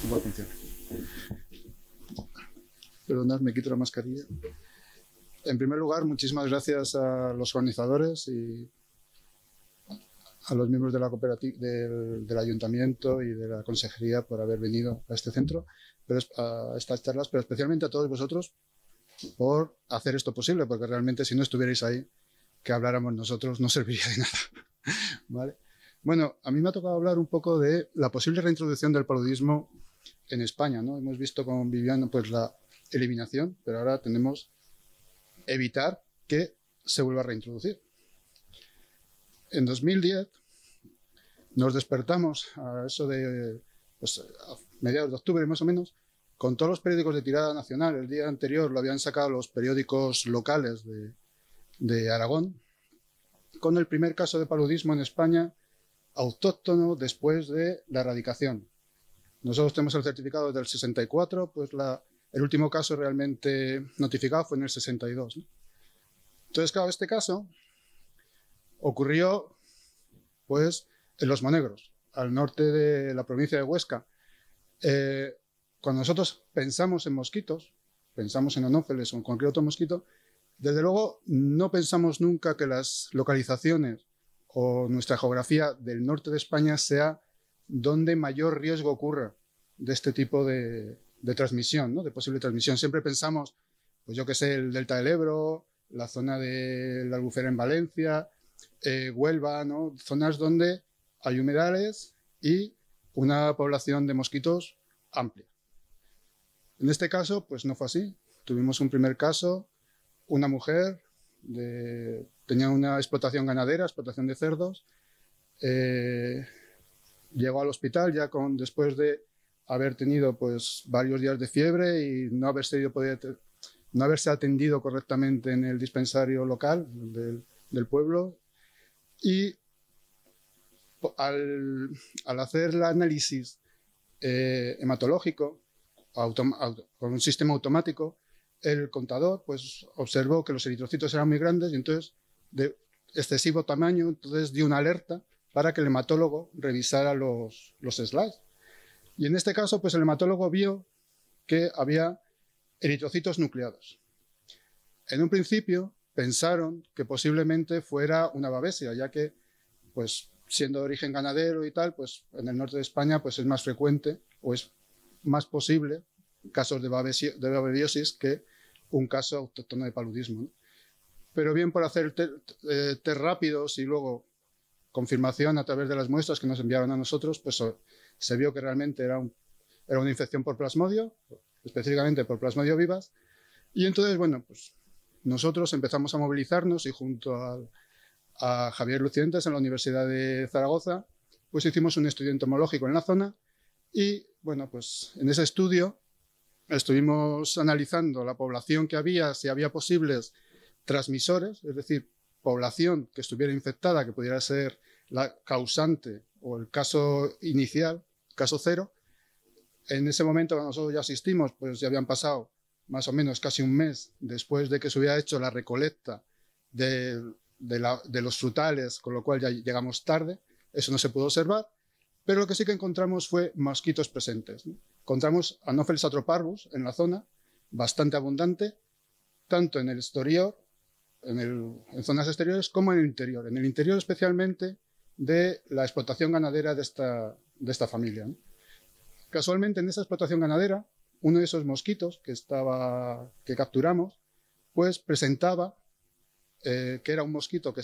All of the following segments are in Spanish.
Igual funciona. Perdonad, me quito la mascarilla. En primer lugar, muchísimas gracias a los organizadores y a los miembros de la cooperativa, del ayuntamiento y de la consejería por haber venido a este centro, a estas charlas, pero especialmente a todos vosotros por hacer esto posible, porque realmente si no estuvierais ahí, que habláramos nosotros no serviría de nada. ¿Vale? Bueno, a mí me ha tocado hablar un poco de la posible reintroducción del paludismo en España, ¿no? Hemos visto con Viviana pues la eliminación, pero ahora tenemos evitar que se vuelva a reintroducir. En 2010 nos despertamos a eso de pues, a mediados de octubre más o menos, con todos los periódicos de tirada nacional. El día anterior lo habían sacado los periódicos locales de Aragón, con el primer caso de paludismo en España autóctono después de la erradicación. Nosotros tenemos el certificado del 64, pues el último caso realmente notificado fue en el 62, ¿no? Entonces, claro, este caso ocurrió pues en Los Monegros, al norte de la provincia de Huesca. Cuando nosotros pensamos en mosquitos, pensamos en anófeles o en cualquier otro mosquito, desde luego no pensamos nunca que las localizaciones o nuestra geografía del norte de España sea donde mayor riesgo ocurra de este tipo de transmisión, ¿no? De posible transmisión. Siempre pensamos, pues yo que sé, el delta del Ebro, la zona de la Albufera en Valencia, Huelva, ¿no? Zonas donde hay humedales y una población de mosquitos amplia. En este caso, pues no fue así. Tuvimos un primer caso, una mujer tenía una explotación ganadera, explotación de cerdos, llegó al hospital ya después de haber tenido pues varios días de fiebre y no haberse atendido correctamente en el dispensario local del pueblo, y al hacer el análisis hematológico con un sistema automático, el contador pues observó que los eritrocitos eran muy grandes y entonces de excesivo tamaño, entonces dio una alerta para que el hematólogo revisara los slides. Y en este caso, pues el hematólogo vio que había eritrocitos nucleados. En un principio pensaron que posiblemente fuera una babesia, ya que, pues, siendo de origen ganadero y tal, pues en el norte de España pues es más frecuente o es más posible casos de babediosis que un caso autóctono de paludismo, ¿no? Pero bien por hacer test rápidos y luego confirmación a través de las muestras que nos enviaron a nosotros, pues se vio que realmente era una infección por plasmodio, específicamente por plasmodio vivas. Y entonces, bueno, pues nosotros empezamos a movilizarnos y junto a Javier Lucientes en la Universidad de Zaragoza, pues hicimos un estudio entomológico en la zona y, bueno, pues en ese estudio estuvimos analizando la población que había, si había posibles transmisores, es decir, población que estuviera infectada, que pudiera ser la causante o el caso inicial, caso cero. En ese momento, cuando nosotros ya asistimos, pues ya habían pasado más o menos casi un mes después de que se hubiera hecho la recolecta de los frutales, con lo cual ya llegamos tarde. Eso no se pudo observar, pero lo que sí que encontramos fue mosquitos presentes, ¿no? Encontramos Anopheles atroparvus en la zona, bastante abundante, tanto en el exterior, en zonas exteriores, como en el interior. En el interior especialmente de la explotación ganadera de esta familia, ¿no? Casualmente en esa explotación ganadera, uno de esos mosquitos que capturamos, pues presentaba que era un mosquito que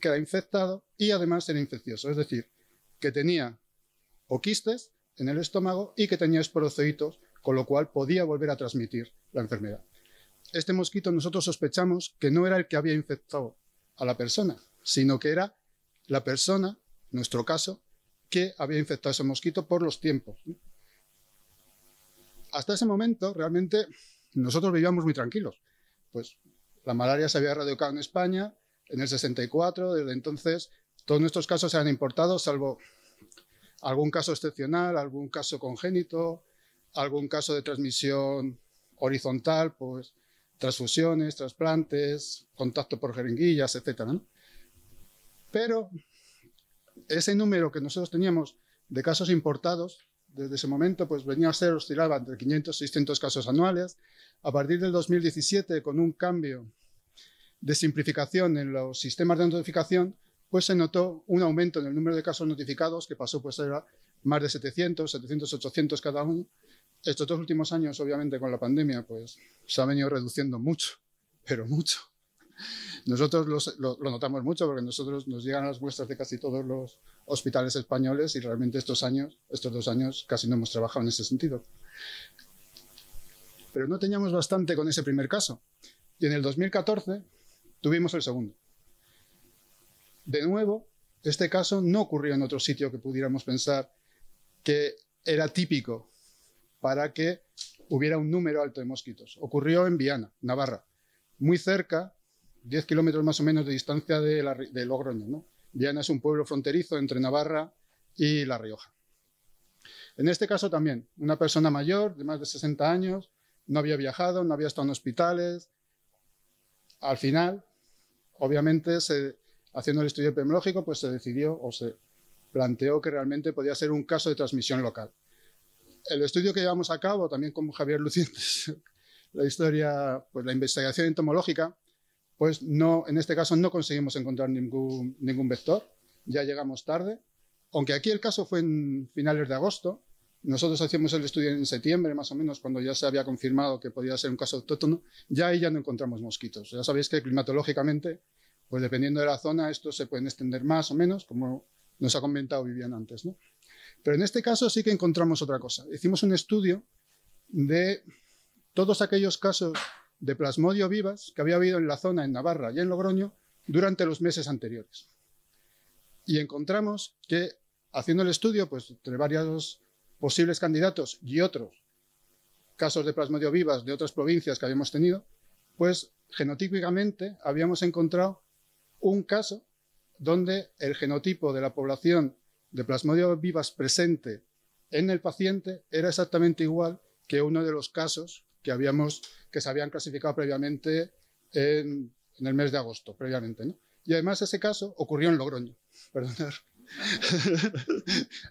era infectado y además era infeccioso, es decir, que tenía oquistes en el estómago y que tenía esporoceitos, con lo cual podía volver a transmitir la enfermedad. Este mosquito nosotros sospechamos que no era el que había infectado a la persona, sino que era la persona, en nuestro caso, que había infectado a ese mosquito por los tiempos, ¿no? Hasta ese momento, realmente, nosotros vivíamos muy tranquilos. Pues la malaria se había erradicado en España en el 64, desde entonces todos nuestros casos eran importados, salvo algún caso excepcional, algún caso congénito, algún caso de transmisión horizontal, pues transfusiones, trasplantes, contacto por jeringuillas, etcétera, ¿no? Pero ese número que nosotros teníamos de casos importados desde ese momento, pues venía a ser, oscilaba entre 500 y 600 casos anuales. A partir del 2017, con un cambio de simplificación en los sistemas de notificación, pues se notó un aumento en el número de casos notificados, que pasó pues a más de 700, 700, 800 cada año. Estos 2 últimos años, obviamente, con la pandemia, pues se ha venido reduciendo mucho, pero mucho. Nosotros lo notamos mucho porque nosotros nos llegan las muestras de casi todos los hospitales españoles y realmente estos 2 años, casi no hemos trabajado en ese sentido. Pero no teníamos bastante con ese primer caso. Y en el 2014 tuvimos el segundo. De nuevo, este caso no ocurrió en otro sitio que pudiéramos pensar que era típico para que hubiera un número alto de mosquitos. Ocurrió en Viana, Navarra, muy cerca, 10 kilómetros más o menos de distancia de Logroño, ¿no? Viana es un pueblo fronterizo entre Navarra y La Rioja. En este caso también, una persona mayor de más de 60 años, no había viajado, no había estado en hospitales. Al final, obviamente, haciendo el estudio epidemiológico, pues se decidió o se planteó que realmente podía ser un caso de transmisión local. El estudio que llevamos a cabo, también con Javier Lucientes, la investigación entomológica, pues no, en este caso no conseguimos encontrar ningún vector, ya llegamos tarde, aunque aquí el caso fue en finales de agosto. Nosotros hacíamos el estudio en septiembre, más o menos, cuando ya se había confirmado que podía ser un caso autóctono, ya ahí ya no encontramos mosquitos. Ya sabéis que climatológicamente, pues dependiendo de la zona, estos se pueden extender más o menos, como nos ha comentado Vivian antes, ¿no? Pero en este caso sí que encontramos otra cosa. Hicimos un estudio de todos aquellos casos de Plasmodio vivas que había habido en la zona, en Navarra y en Logroño, durante los meses anteriores. Y encontramos que, haciendo el estudio, pues entre varios posibles candidatos y otros casos de Plasmodio vivas de otras provincias que habíamos tenido, pues genotípicamente habíamos encontrado un caso donde el genotipo de la población de Plasmodio vivas presente en el paciente era exactamente igual que uno de los casos que se habían clasificado previamente en el mes de agosto, previamente, ¿no? Y además ese caso ocurrió en Logroño. Perdonad.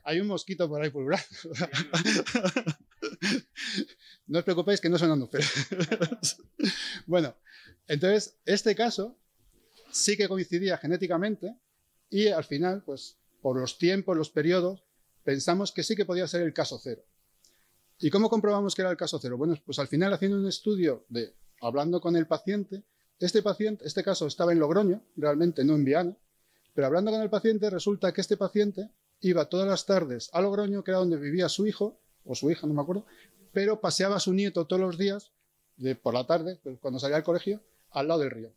Hay un mosquito por ahí pululando. No os preocupéis que no son anófeles. Bueno, entonces este caso sí que coincidía genéticamente y al final, pues por los tiempos, los periodos, pensamos que sí que podía ser el caso cero. ¿Y cómo comprobamos que era el caso cero? Bueno, pues al final, haciendo un estudio hablando con el paciente, este caso estaba en Logroño, realmente no en Viana, pero hablando con el paciente resulta que este paciente iba todas las tardes a Logroño, que era donde vivía su hijo, o su hija, no me acuerdo, pero paseaba a su nieto todos los días, por la tarde, cuando salía al colegio, al lado del río,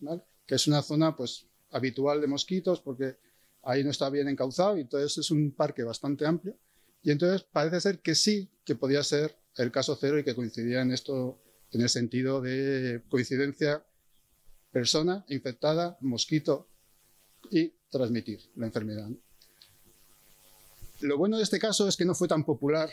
¿vale? Que es una zona pues habitual de mosquitos, porque ahí no está bien encauzado, y entonces es un parque bastante amplio. Y entonces parece ser que sí, que podía ser el caso cero y que coincidía en esto, en el sentido de coincidencia persona infectada, mosquito y transmitir la enfermedad. Lo bueno de este caso es que no fue tan popular,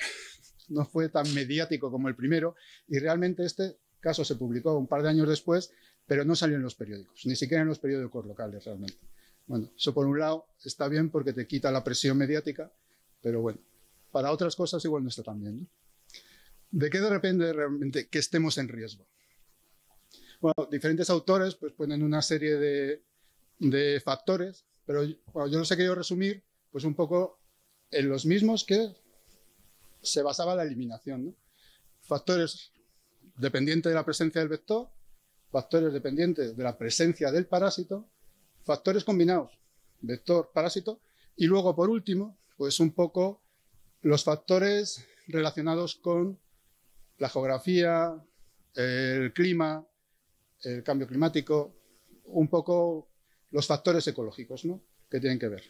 no fue tan mediático como el primero, y realmente este caso se publicó un par de años después, pero no salió en los periódicos, ni siquiera en los periódicos locales realmente. Bueno, eso por un lado está bien porque te quita la presión mediática, pero bueno, para otras cosas igual no está tan bien, ¿no? ¿De qué depende realmente que estemos en riesgo? Bueno, diferentes autores pues ponen una serie de factores, pero bueno, yo los he querido resumir pues un poco en los mismos que se basaba la eliminación, ¿no? Factores dependientes de la presencia del vector, factores dependientes de la presencia del parásito, factores combinados, vector, parásito, y luego por último, pues un poco los factores relacionados con la geografía, el clima, el cambio climático, un poco los factores ecológicos, ¿no?, que tienen que ver.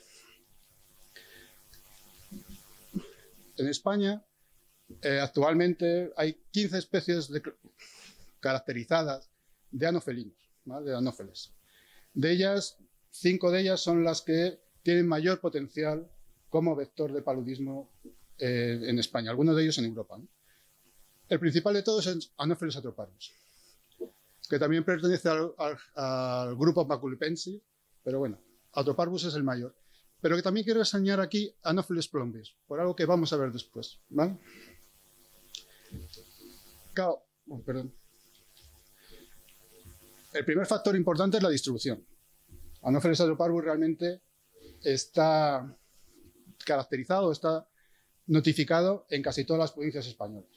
En España actualmente hay 15 especies caracterizadas de anofelinos, ¿vale?, de anófeles. De ellas, 5 de ellas son las que tienen mayor potencial como vector de paludismo en España, algunos de ellos en Europa, ¿no? El principal de todos es Anopheles atroparvus, que también pertenece al grupo Maculipensis, pero bueno, Atroparvus es el mayor. pero que también quiero reseñar aquí Anopheles plumbis, por algo que vamos a ver después, ¿vale? Perdón. El primer factor importante es la distribución. Anopheles atroparvus realmente está caracterizado, está notificado en casi todas las provincias españolas.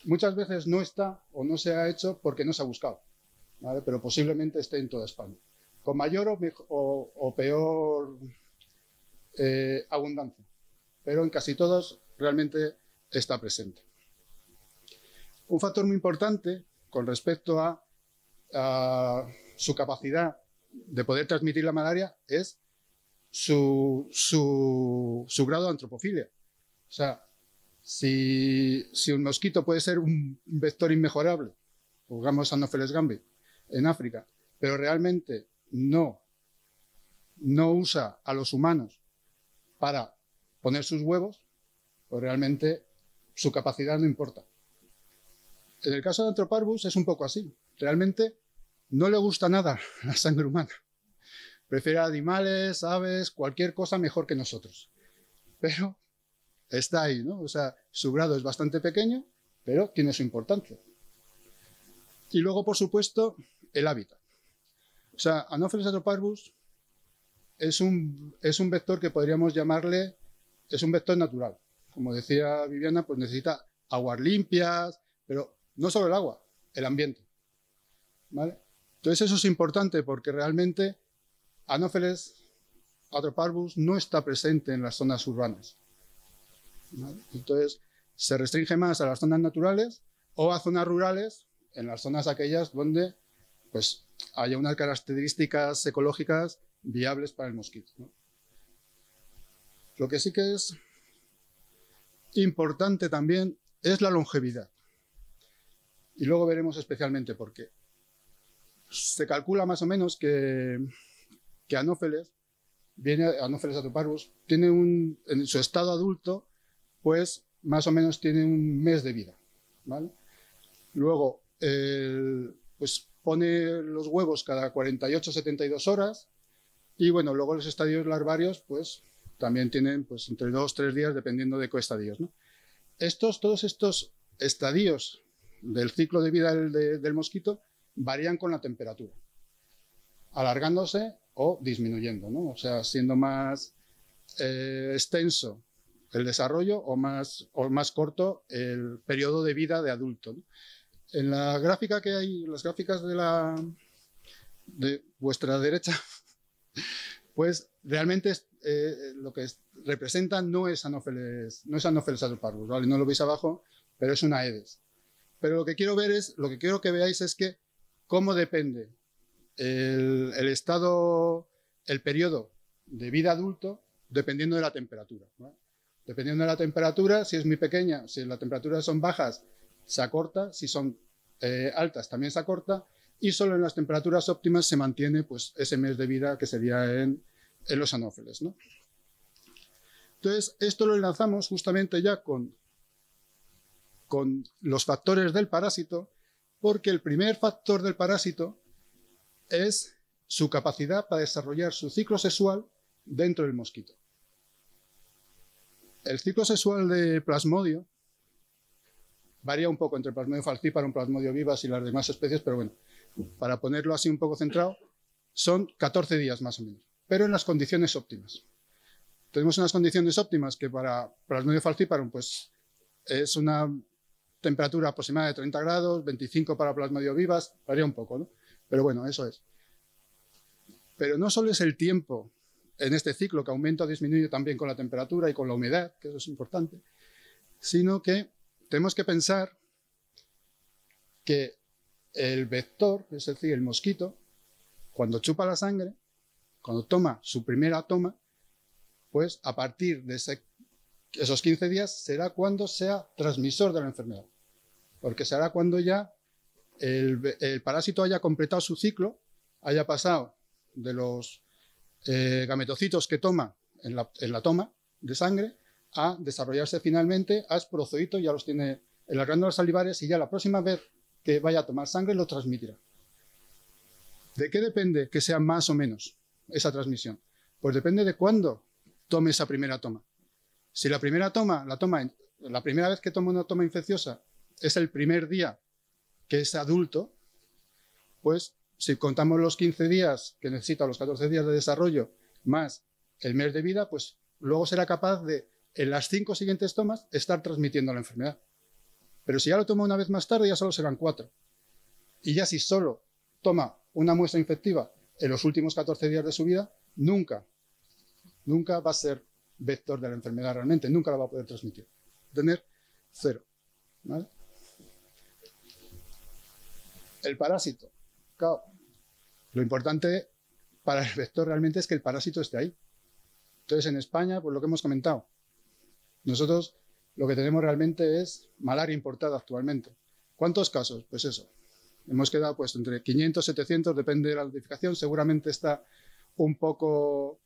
Muchas veces no está o no se ha hecho porque no se ha buscado, ¿vale? Pero posiblemente esté en toda España, con mayor o peor abundancia, pero en casi todos realmente está presente. Un factor muy importante con respecto a su capacidad de poder transmitir la malaria es su grado de antropofilia. O sea, si un mosquito puede ser un vector inmejorable, pongamos Anopheles gambiae en África, pero realmente no usa a los humanos para poner sus huevos, pues realmente su capacidad no importa. En el caso de Antroparvus es un poco así. Realmente no le gusta nada la sangre humana. Prefiere animales, aves, cualquier cosa mejor que nosotros. Pero está ahí, ¿no? O sea, su grado es bastante pequeño, pero tiene su importancia. Y luego, por supuesto, el hábitat. O sea, Anopheles atroparvus es un vector que podríamos llamarle, es un vector natural. Como decía Viviana, pues necesita aguas limpias, pero no solo el agua, el ambiente, ¿vale? Entonces eso es importante porque realmente Anopheles atroparvus no está presente en las zonas urbanas, ¿vale? Entonces se restringe más a las zonas naturales o a zonas rurales, en las zonas aquellas donde pues haya unas características ecológicas viables para el mosquito, ¿no? Lo que sí que es importante también es la longevidad. Y luego veremos especialmente por qué. Se calcula más o menos que Anopheles atroparvus tiene en su estado adulto, pues más o menos tiene un mes de vida, ¿vale? Luego, pues pone los huevos cada 48-72 horas y bueno, luego los estadios larvarios pues también tienen pues entre 2-3 días dependiendo de qué estadios, ¿no? Todos estos estadios del ciclo de vida del mosquito varían con la temperatura, alargándose o disminuyendo, ¿no? O sea, siendo más extenso el desarrollo o más corto el periodo de vida de adulto, ¿no? En la gráfica que hay, las gráficas de vuestra derecha, pues realmente lo que representa no es Anopheles atroparvus, ¿vale? No lo veis abajo, pero es una Aedes. Pero lo que quiero que veáis es que cómo depende el periodo de vida adulto dependiendo de la temperatura, ¿vale? Dependiendo de la temperatura, si es muy pequeña, si las temperaturas son bajas, se acorta, si son altas también se acorta, y solo en las temperaturas óptimas se mantiene pues, ese mes de vida que sería en los anófeles, ¿no? Entonces, esto lo enlazamos justamente ya con los factores del parásito, porque el primer factor del parásito es su capacidad para desarrollar su ciclo sexual dentro del mosquito. El ciclo sexual de Plasmodio varía un poco entre Plasmodio falciparum, Plasmodio vivax y las demás especies, pero bueno, para ponerlo así un poco centrado, son 14 días más o menos, pero en las condiciones óptimas. Tenemos unas condiciones óptimas que para Plasmodio falciparum pues, es una temperatura aproximada de 30 grados, 25 para Plasmodio vivax, varía un poco, ¿no? Pero bueno, eso es. Pero no solo es el tiempo en este ciclo que aumenta o disminuye también con la temperatura y con la humedad, que eso es importante, sino que tenemos que pensar que el vector, es decir, el mosquito, cuando chupa la sangre, cuando toma su primera toma, pues a partir de esos 15 días será cuando sea transmisor de la enfermedad, porque será cuando ya el parásito haya completado su ciclo, haya pasado de los gametocitos que toma en la toma de sangre a desarrollarse finalmente a esporozoitos, ya los tiene en las glándulas salivares y ya la próxima vez que vaya a tomar sangre lo transmitirá. ¿De qué depende que sea más o menos esa transmisión? Pues depende de cuándo tome esa primera toma. Si la primera toma, la primera vez que toma una toma infecciosa es el primer día que es adulto, pues si contamos los 15 días que necesita, los 14 días de desarrollo, más el mes de vida, pues luego será capaz de, en las 5 siguientes tomas, estar transmitiendo la enfermedad. Pero si ya lo toma una vez más tarde, ya solo serán 4. Y ya si solo toma una muestra infectiva en los últimos 14 días de su vida, nunca va a ser vector de la enfermedad realmente, nunca la va a poder transmitir. Tener 0. ¿Vale? El parásito. Claro, lo importante para el vector realmente es que el parásito esté ahí. Entonces, en España, pues lo que hemos comentado, nosotros lo que tenemos realmente es malaria importada actualmente. ¿Cuántos casos? Pues eso. Hemos quedado pues entre 500 y 700, depende de la notificación. Seguramente está un poco...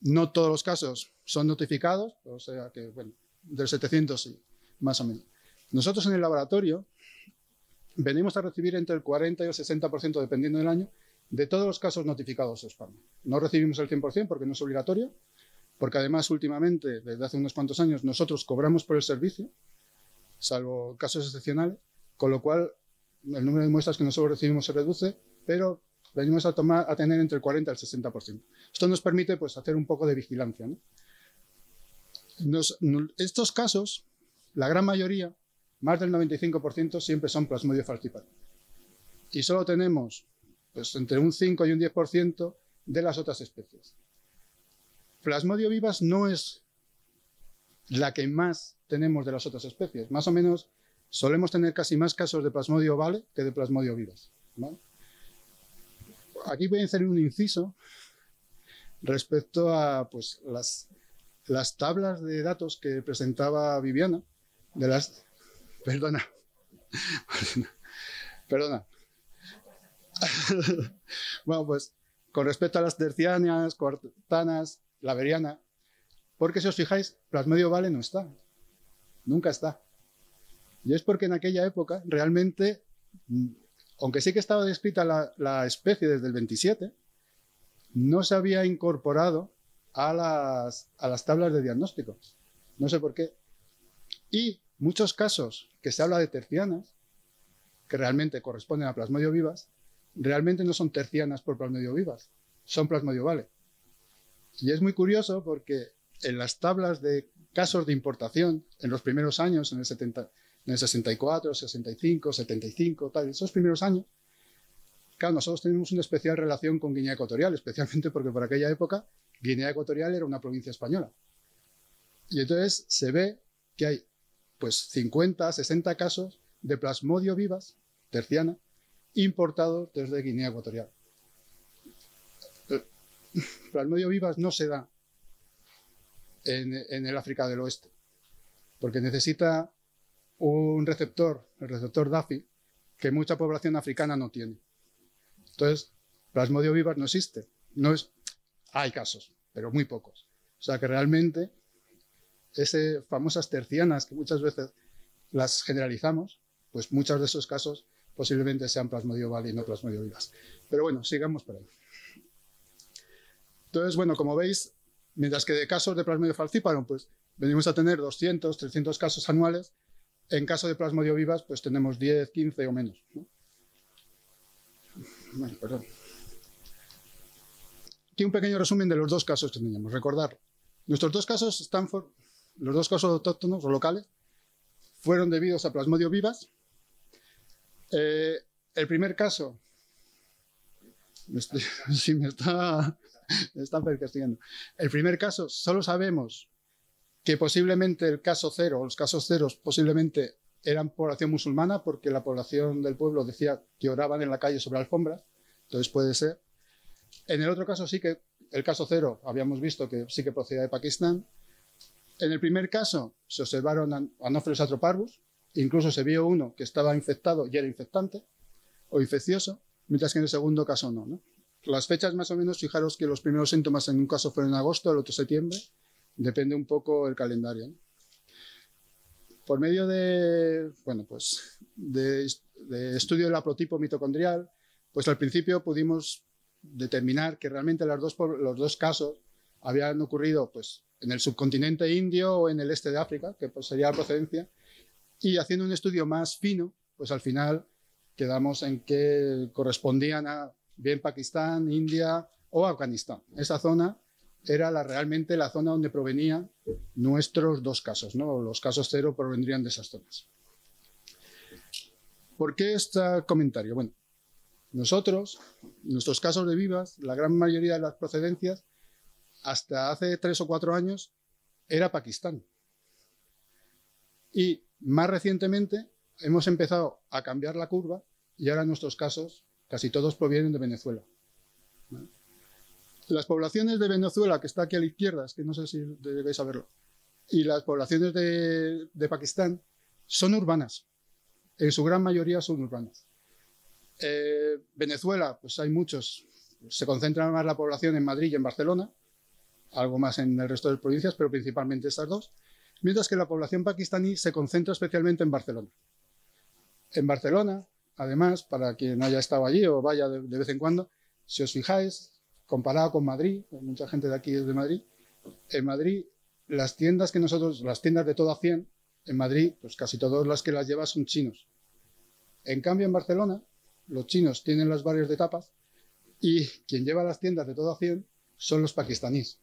No todos los casos son notificados, o sea que, bueno, del 700 sí, más o menos. Nosotros en el laboratorio venimos a recibir entre el 40 y el 60%, dependiendo del año, de todos los casos notificados de España. No recibimos el 100% porque no es obligatorio, porque además últimamente, desde hace unos cuantos años, nosotros cobramos por el servicio, salvo casos excepcionales, con lo cual el número de muestras que nosotros recibimos se reduce, pero venimos a tener entre el 40 y el 60%. Esto nos permite pues, hacer un poco de vigilancia, ¿no? Estos casos, la gran mayoría, más del 95%, siempre son Plasmodium falciparum. Y solo tenemos pues, entre un 5 y un 10% de las otras especies. Plasmodium vivas no es la que más tenemos de las otras especies. Más o menos solemos tener casi más casos de Plasmodium ovale que de Plasmodium vivas, ¿vale? Aquí voy a hacer un inciso respecto a pues, las tablas de datos que presentaba Viviana, de las... Perdona. Bueno, pues con respecto a las tercianas, cuartanas, laveriana, porque si os fijáis, Plasmodium ovale no está, nunca está. Y es porque en aquella época realmente... Aunque sí que estaba descrita la especie desde el 27, no se había incorporado a las tablas de diagnóstico. No sé por qué. Y muchos casos que se habla de tercianas, que realmente corresponden a Plasmodium vivas, realmente no son tercianas por Plasmodium vivas, son Plasmodium ovale. Y es muy curioso porque en las tablas de casos de importación, en los primeros años, en el 64, 65, 75, tal, esos primeros años, claro, nosotros tenemos una especial relación con Guinea Ecuatorial, especialmente porque por aquella época Guinea Ecuatorial era una provincia española. Y entonces se ve que hay pues 50, 60 casos de Plasmodium vivas, terciana, importados desde Guinea Ecuatorial. Plasmodium vivas no se da en el África del Oeste, porque necesita un receptor, el receptor DAFI, que mucha población africana no tiene. Entonces, Plasmodium vivas no existe. Hay casos, pero muy pocos. O sea que realmente esas famosas tercianas que muchas veces las generalizamos, pues muchos de esos casos posiblemente sean Plasmodium ovale y no Plasmodium vivas. Pero bueno, sigamos por ahí. Entonces, bueno, como veis, mientras que de casos de Plasmodium falciparum, pues venimos a tener 200, 300 casos anuales. En caso de Plasmodium vivas, pues tenemos 10, 15 o menos, ¿no? Bueno, perdón. Aquí un pequeño resumen de los dos casos que teníamos. Recordar, nuestros dos casos, Stanford, los dos casos autóctonos o locales, fueron debidos a Plasmodium vivas. El primer caso, me está persiguiendo. El primer caso, solo sabemos que posiblemente el caso cero, o los casos ceros, posiblemente eran población musulmana, porque la población del pueblo decía que oraban en la calle sobre alfombras, entonces puede ser. En el otro caso sí que, el caso cero, habíamos visto que sí que procedía de Pakistán. En el primer caso se observaron Anopheles atroparvus, incluso se vio uno que estaba infectado y era infectante, o infeccioso, mientras que en el segundo caso no, ¿no? Las fechas más o menos, fijaros que los primeros síntomas en un caso fueron en agosto, el otro septiembre, depende un poco el calendario, ¿no? Por medio de, bueno, pues, de estudio del haplotipo mitocondrial, pues al principio pudimos determinar que realmente los dos casos habían ocurrido pues, en el subcontinente indio o en el este de África, que pues, sería la procedencia, y haciendo un estudio más fino, pues al final quedamos en que correspondían a bien Pakistán, India o Afganistán. Esa zona era realmente la zona donde provenían nuestros 2 casos, ¿no? Los casos 0 provendrían de esas zonas. ¿Por qué este comentario? Bueno, nosotros, nuestros casos de vivas, la gran mayoría de las procedencias, hasta hace 3 o 4 años, era Pakistán. Y más recientemente hemos empezado a cambiar la curva y ahora nuestros casos, casi todos provienen de Venezuela. Las poblaciones de Venezuela, que está aquí a la izquierda, es que no sé si debéis saberlo, y las poblaciones de Pakistán son urbanas. En su gran mayoría son urbanas. Venezuela, pues hay muchos. Se concentra más la población en Madrid y en Barcelona, algo más en el resto de provincias, pero principalmente estas 2. Mientras que la población pakistaní se concentra especialmente en Barcelona. En Barcelona, además, para quien haya estado allí o vaya de vez en cuando, si os fijáis, comparado con Madrid, mucha gente de aquí es de Madrid, en Madrid las tiendas las tiendas de todo a 100, en Madrid, pues casi todas las que las llevan son chinos. En cambio, en Barcelona, los chinos tienen los barrios de tapas y quien lleva las tiendas de todo a 100 son los pakistaníes.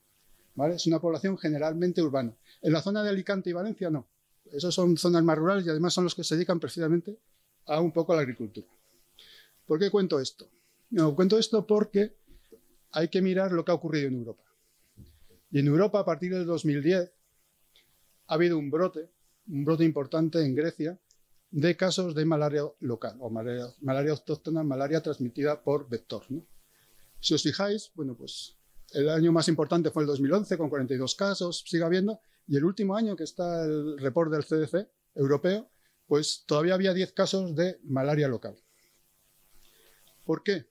¿Vale? Es una población generalmente urbana. En la zona de Alicante y Valencia, no. Esos son zonas más rurales y además son los que se dedican precisamente a un poco a la agricultura. ¿Por qué cuento esto? No, cuento esto porque hay que mirar lo que ha ocurrido en Europa. Y en Europa, a partir del 2010, ha habido un brote importante en Grecia de casos de malaria local, o malaria autóctona, malaria transmitida por vector, ¿no? Si os fijáis, bueno, pues el año más importante fue el 2011, con 42 casos, sigue habiendo, y el último año, que está el report del CDC europeo, pues todavía había 10 casos de malaria local. ¿Por qué?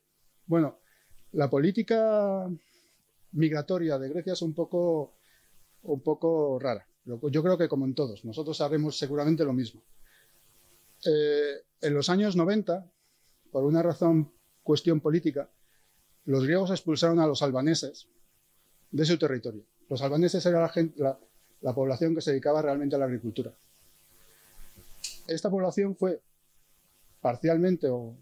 Bueno, la política migratoria de Grecia es un poco rara. Yo creo que como en todos, nosotros haremos seguramente lo mismo. En los años 90, por una cuestión política, los griegos expulsaron a los albaneses de su territorio. Los albaneses era la población que se dedicaba realmente a la agricultura. Esta población fue parcialmente o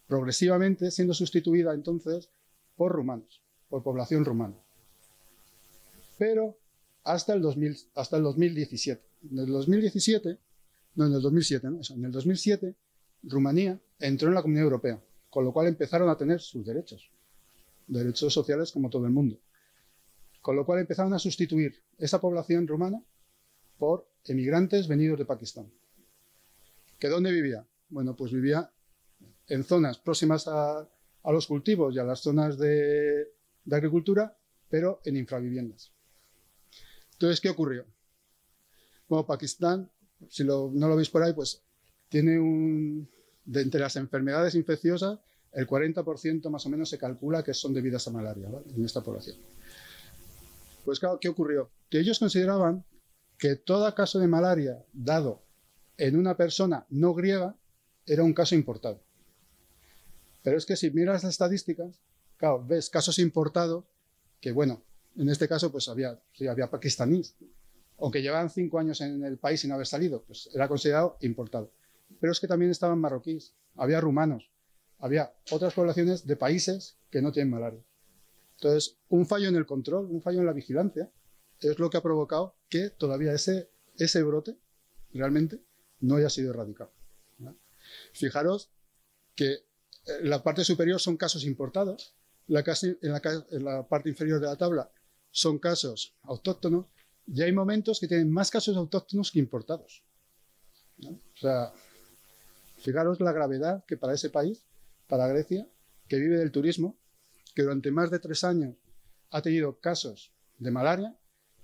progresivamente siendo sustituida entonces por rumanos, por población rumana. Pero hasta el 2017. En el 2007, ¿no? En el 2007, Rumanía entró en la Comunidad Europea, con lo cual empezaron a tener sus derechos sociales como todo el mundo. Con lo cual empezaron a sustituir esa población rumana por emigrantes venidos de Pakistán. ¿Que dónde vivía? Bueno, pues vivía en zonas próximas a los cultivos y a las zonas de agricultura, pero en infraviviendas. Entonces, ¿qué ocurrió? Bueno, Pakistán, si no lo veis por ahí, pues tiene entre las enfermedades infecciosas, el 40% más o menos se calcula que son debidas a malaria, ¿vale? En esta población. Pues claro, ¿qué ocurrió? Que ellos consideraban que todo caso de malaria dado en una persona no griega era un caso importado. Pero es que si miras las estadísticas, claro, ves casos importados que, bueno, en este caso pues había pakistaníes, aunque llevaban 5 años en el país sin haber salido, pues era considerado importado. Pero es que también estaban marroquíes, había rumanos, había otras poblaciones de países que no tienen malaria. Entonces, un fallo en el control, un fallo en la vigilancia, es lo que ha provocado que todavía ese brote realmente no haya sido erradicado, ¿no? Fijaros que en la parte superior son casos importados, en la parte inferior de la tabla son casos autóctonos, y hay momentos que tienen más casos autóctonos que importados, ¿no? O sea, fijaros la gravedad que para ese país, para Grecia, que vive del turismo, que durante más de 3 años ha tenido casos de malaria,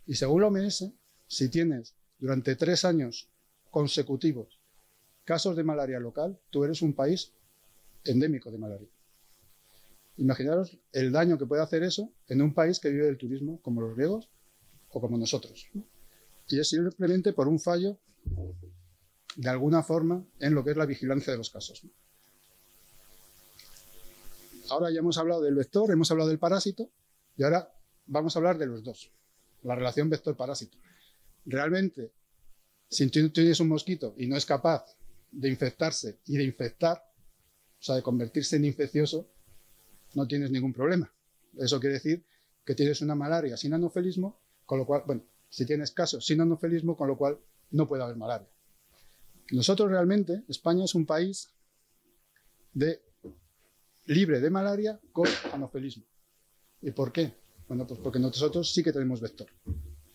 y según la OMS, si tienes durante 3 años consecutivos casos de malaria local, tú eres un país endémico de malaria. Imaginaros el daño que puede hacer eso en un país que vive del turismo, como los griegos o como nosotros, ¿no? Y es simplemente por un fallo, de alguna forma, en lo que es la vigilancia de los casos, ¿no? Ahora ya hemos hablado del vector, hemos hablado del parásito, y ahora vamos a hablar de los dos, la relación vector-parásito. Realmente, si tú tienes un mosquito y no es capaz de infectarse y de infectar, o sea, de convertirse en infeccioso, no tienes ningún problema. Eso quiere decir que tienes una malaria sin anofelismo, con lo cual, bueno, si tienes casos sin anofelismo, con lo cual no puede haber malaria. Nosotros realmente, España es un país libre de malaria con anofelismo. ¿Y por qué? Bueno, pues porque nosotros sí que tenemos vector.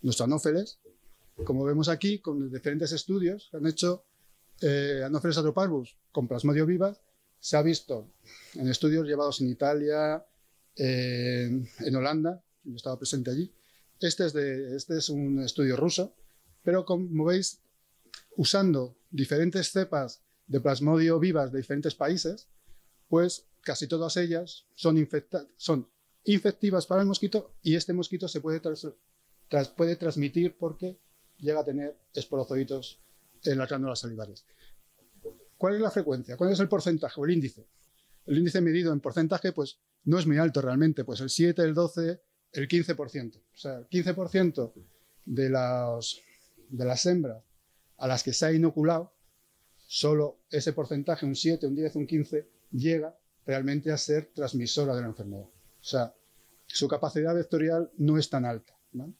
Nuestros anófeles, como vemos aquí, con diferentes estudios que han hecho Anopheles atroparvus con Plasmodium vivax, se ha visto en estudios llevados en Italia, en Holanda, yo estaba presente allí. Este es un estudio ruso, pero como veis, usando diferentes cepas de Plasmodium vivax de diferentes países, pues casi todas ellas son infectivas para el mosquito y este mosquito se puede transmitir porque llega a tener esporozoitos en las glándulas salivales. ¿Cuál es la frecuencia? ¿Cuál es el porcentaje o el índice? El índice medido en porcentaje pues no es muy alto realmente, pues el 7, el 12, el 15%. O sea, el 15% de las hembras a las que se ha inoculado, solo ese porcentaje, un 7, un 10, un 15, llega realmente a ser transmisora de la enfermedad. O sea, su capacidad vectorial no es tan alta, ¿vale?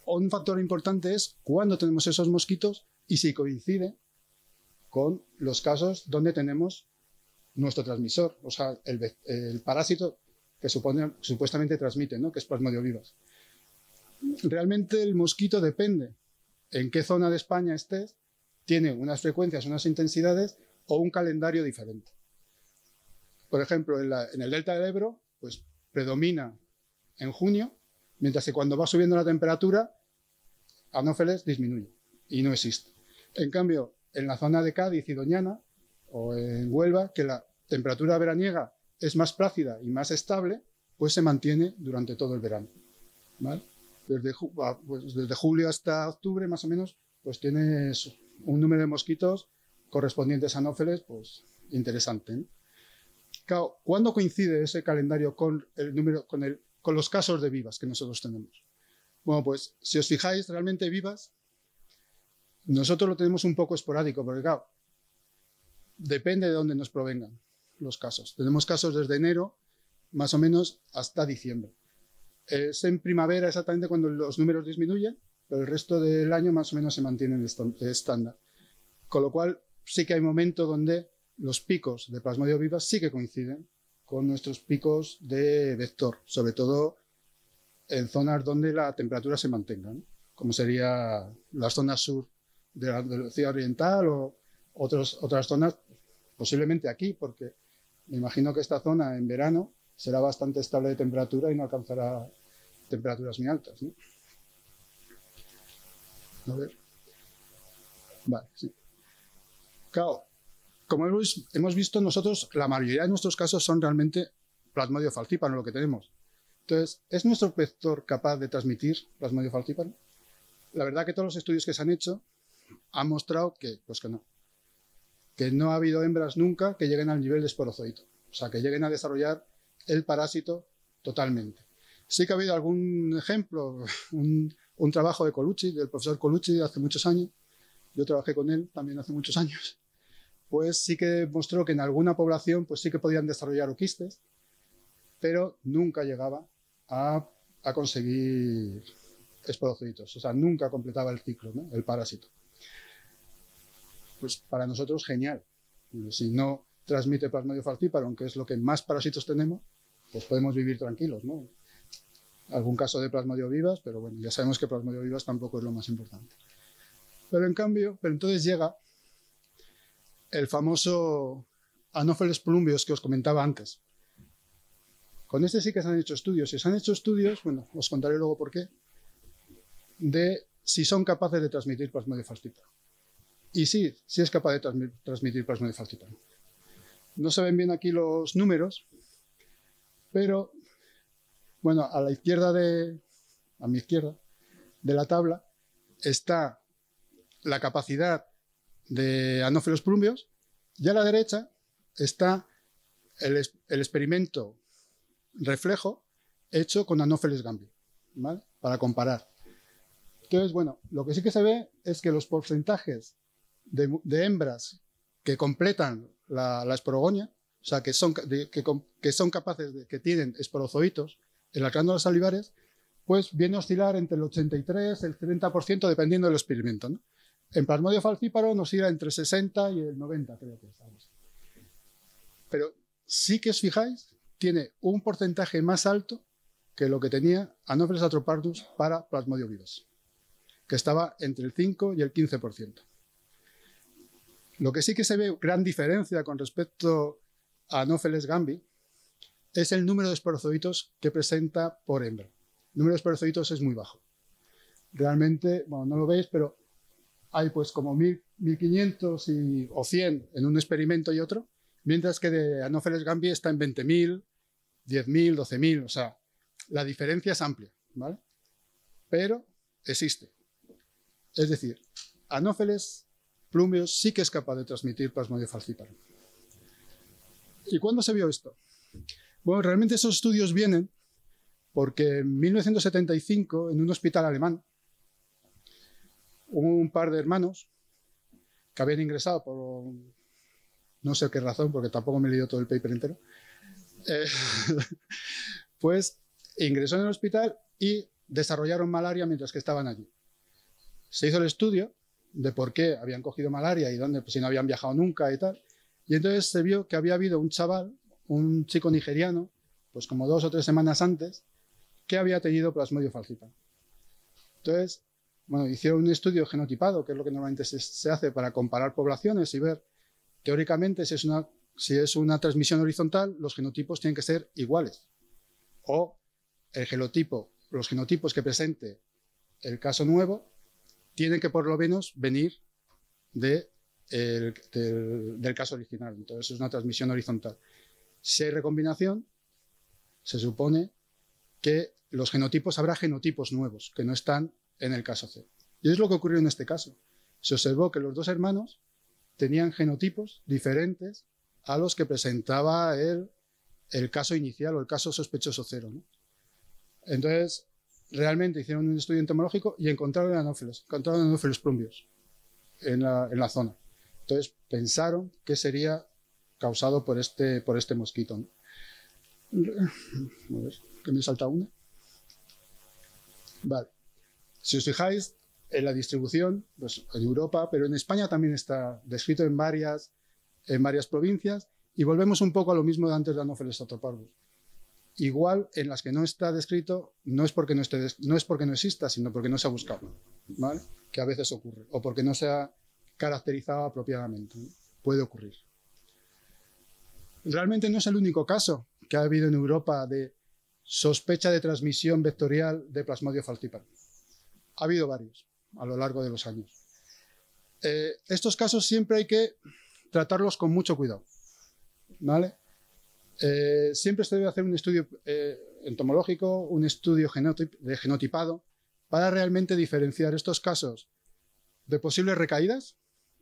Un factor importante es cuándo tenemos esos mosquitos y si coincide con los casos donde tenemos nuestro transmisor, o sea, el parásito que supuestamente transmite, ¿no? Que es Plasmodium vivax. Realmente el mosquito depende en qué zona de España estés, tiene unas frecuencias, unas intensidades o un calendario diferente. Por ejemplo, en el delta del Ebro, pues predomina en junio, mientras que cuando va subiendo la temperatura, Anopheles disminuye y no existe. En cambio, en la zona de Cádiz y Doñana, o en Huelva, que la temperatura veraniega es más plácida y más estable, pues se mantiene durante todo el verano, ¿vale? Desde julio hasta octubre, más o menos, pues tienes un número de mosquitos correspondientes a Anopheles, pues interesante, ¿no? Claro, ¿cuándo coincide ese calendario con los casos de vivas que nosotros tenemos? Bueno, pues si os fijáis, realmente vivas, nosotros lo tenemos un poco esporádico, porque claro, depende de dónde nos provengan los casos. Tenemos casos desde enero, más o menos, hasta diciembre. Es en primavera exactamente cuando los números disminuyen, pero el resto del año más o menos se mantienen estándar. Con lo cual, sí que hay momentos donde los picos de Plasmodium vivax sí que coinciden con nuestros picos de vector, sobre todo en zonas donde la temperatura se mantenga, ¿no? Como sería las zonas sur de la Andalucía oriental o otras zonas, posiblemente aquí, porque me imagino que esta zona en verano será bastante estable de temperatura y no alcanzará temperaturas muy altas, ¿no? A ver. Vale, sí. Claro, como hemos visto nosotros, la mayoría de nuestros casos son realmente Plasmodium falciparum lo que tenemos. Entonces, ¿es nuestro vector capaz de transmitir Plasmodium falciparum? La verdad que todos los estudios que se han hecho han mostrado que no. Que no ha habido hembras nunca que lleguen al nivel de esporozoito. O sea, que lleguen a desarrollar el parásito totalmente. Sí que ha habido algún ejemplo, un trabajo de Colucci, del profesor Colucci, hace muchos años. Yo trabajé con él también hace muchos años. Pues sí que mostró que en alguna población pues sí que podían desarrollar oquistes, pero nunca llegaba a conseguir esporocitos. O sea, nunca completaba el ciclo, ¿no? El parásito. Pues para nosotros genial. Si no transmite Plasmodium falciparum, que es lo que más parásitos tenemos, pues podemos vivir tranquilos, ¿no? Algún caso de Plasmodium vivax, pero bueno, ya sabemos que Plasmodium vivax tampoco es lo más importante. Pero entonces llega el famoso Anopheles plumbeus que os comentaba antes. Con este sí que se han hecho estudios. Si se han hecho estudios, bueno, os contaré luego por qué, de si son capaces de transmitir Plasmodium falciparum. Y sí es capaz de transmitir Plasmodium falciparum. No se ven bien aquí los números, pero bueno, a mi izquierda de la tabla está la capacidad de Anopheles plumbeus y a la derecha está el experimento reflejo hecho con Anopheles gambiae, ¿vale? Para comparar. Entonces, bueno, lo que sí que se ve es que los porcentajes de hembras que completan la esporogonia, o sea, que son capaces que tienen esporozoitos en las glándulas salivares, pues viene a oscilar entre el 83 y el 30%, dependiendo del experimento, ¿no? En Plasmodium falciparum nos irá entre el 60 y el 90, creo que estamos. Pero sí que os fijáis, tiene un porcentaje más alto que lo que tenía Anopheles atropardus para Plasmodium vivax, que estaba entre el 5 y el 15%. Lo que sí que se ve gran diferencia con respecto a Anopheles gambiae es el número de esporozoitos que presenta por hembra. El número de esporozoitos es muy bajo. Realmente, bueno, no lo veis, pero hay pues como 1500 o 100 en un experimento y otro, mientras que de Anopheles gambiae está en 20.000, 10.000, 12.000, o sea, la diferencia es amplia, ¿vale? Pero existe. Es decir, Anopheles plumius sí que es capaz de transmitir Plasmodium falciparum. ¿Y cuándo se vio esto? Bueno, realmente esos estudios vienen porque en 1975, en un hospital alemán, hubo un par de hermanos que habían ingresado por no sé qué razón, porque tampoco me he leído todo el paper entero, pues ingresó en el hospital y desarrollaron malaria mientras que estaban allí. Se hizo el estudio de por qué habían cogido malaria y dónde, pues si no habían viajado nunca y tal, y entonces se vio que había habido un chaval, un chico nigeriano, pues como 2 o 3 semanas antes, que había tenido Plasmodium falciparum. Entonces, bueno, hicieron un estudio genotipado, que es lo que normalmente se hace para comparar poblaciones y ver, teóricamente, si es una transmisión horizontal, los genotipos tienen que ser iguales. O los genotipos que presente el caso nuevo, tienen que por lo menos venir del caso original. Entonces es una transmisión horizontal. Si hay recombinación, se supone que habrá genotipos nuevos que no están en el caso C. Y es lo que ocurrió en este caso. Se observó que los 2 hermanos tenían genotipos diferentes a los que presentaba el caso inicial o el caso sospechoso 0, ¿no? Entonces, realmente hicieron un estudio entomológico y encontraron Anopheles plumius en la zona. Entonces, pensaron que sería causado por este mosquito, ¿no? A ver, que me salta una. Vale. Si os fijáis en la distribución, pues en Europa, pero en España también está descrito en varias provincias, y volvemos un poco a lo mismo de antes de Anopheles atropardus. Igual en las que no está descrito, no es porque no exista, sino porque no se ha buscado, ¿vale? Que a veces ocurre, o porque no se ha caracterizado apropiadamente, ¿no? Puede ocurrir. Realmente no es el único caso que ha habido en Europa de sospecha de transmisión vectorial de Plasmodium falciparum. Ha habido varios a lo largo de los años. Estos casos siempre hay que tratarlos con mucho cuidado, ¿vale? Siempre se debe hacer un estudio entomológico, un estudio de genotipado, para realmente diferenciar estos casos de posibles recaídas.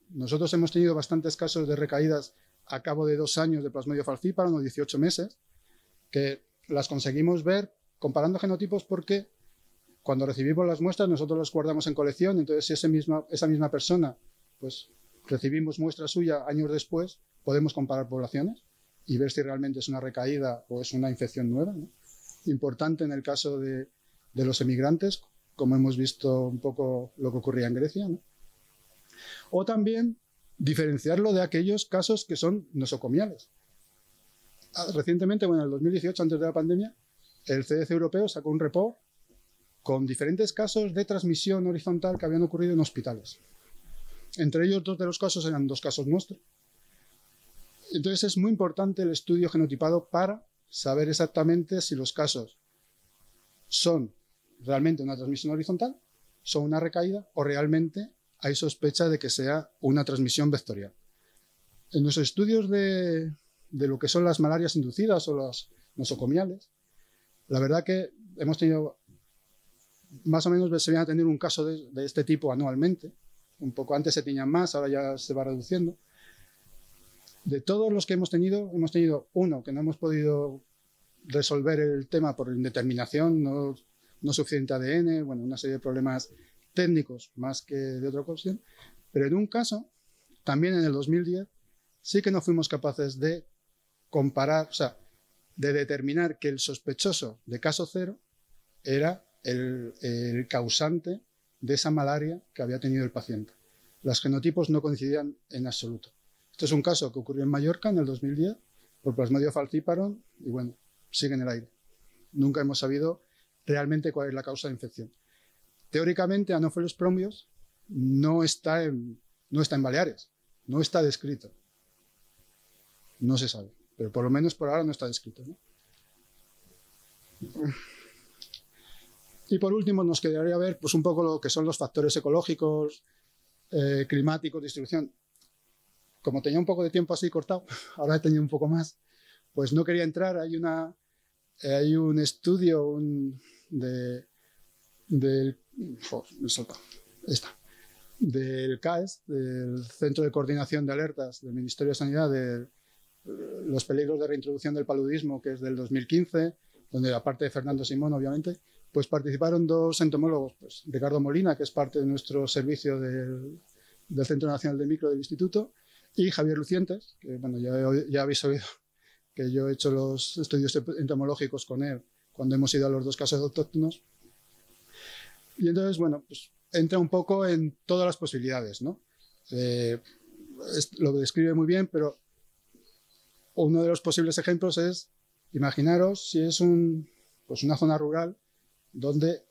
Nosotros hemos tenido bastantes casos de recaídas a cabo de 2 años de Plasmodium falciparum, o 18 meses, que las conseguimos ver comparando genotipos, porque cuando recibimos las muestras nosotros las guardamos en colección. Entonces si esa misma persona, pues recibimos muestra suya años después, podemos comparar poblaciones y ver si realmente es una recaída o es una infección nueva, ¿no? Importante en el caso de los emigrantes, como hemos visto un poco lo que ocurría en Grecia, ¿no? O también diferenciarlo de aquellos casos que son nosocomiales. Recientemente, bueno, en el 2018, antes de la pandemia, el CDC europeo sacó un report con diferentes casos de transmisión horizontal que habían ocurrido en hospitales. Entre ellos, 2 de los casos eran 2 casos nuestros. Entonces es muy importante el estudio genotipado para saber exactamente si los casos son realmente una transmisión horizontal, son una recaída, o realmente hay sospecha de que sea una transmisión vectorial. En los estudios de lo que son las malarias inducidas o las nosocomiales, la verdad que hemos tenido, más o menos se viene a tener un caso de este tipo anualmente. Un poco antes se tenían más, ahora ya se va reduciendo. De todos los que hemos tenido uno que no hemos podido resolver el tema por indeterminación, no suficiente ADN, bueno, una serie de problemas técnicos más que de otra cuestión. Pero en un caso, también en el 2010, sí que no fuimos capaces de comparar, o sea, de determinar que el sospechoso de caso cero era el causante de esa malaria que había tenido el paciente. Los genotipos no coincidían en absoluto. Este es un caso que ocurrió en Mallorca en el 2010 por Plasmodium falciparum y bueno, sigue en el aire. Nunca hemos sabido realmente cuál es la causa de infección. Teóricamente, Anopheles plombios no está en Baleares, no está descrito. No se sabe, pero por lo menos por ahora no está descrito, ¿no? Y por último nos quedaría ver pues, un poco lo que son los factores ecológicos, climáticos, distribución. Como tenía un poco de tiempo así cortado, ahora he tenido un poco más, pues no quería entrar. Hay un estudio del CAES, del Centro de Coordinación de Alertas del Ministerio de Sanidad, de los peligros de reintroducción del paludismo, que es del 2015, donde aparte de Fernando Simón, obviamente, pues participaron dos entomólogos, pues Ricardo Molina, que es parte de nuestro servicio del Centro Nacional de Micro del Instituto, y Javier Lucientes, que bueno, ya habéis oído que yo he hecho los estudios entomológicos con él cuando hemos ido a los dos casos autóctonos. Y entonces, bueno, pues entra un poco en todas las posibilidades, ¿no? Lo describe muy bien, pero uno de los posibles ejemplos es, imaginaros si es pues una zona rural donde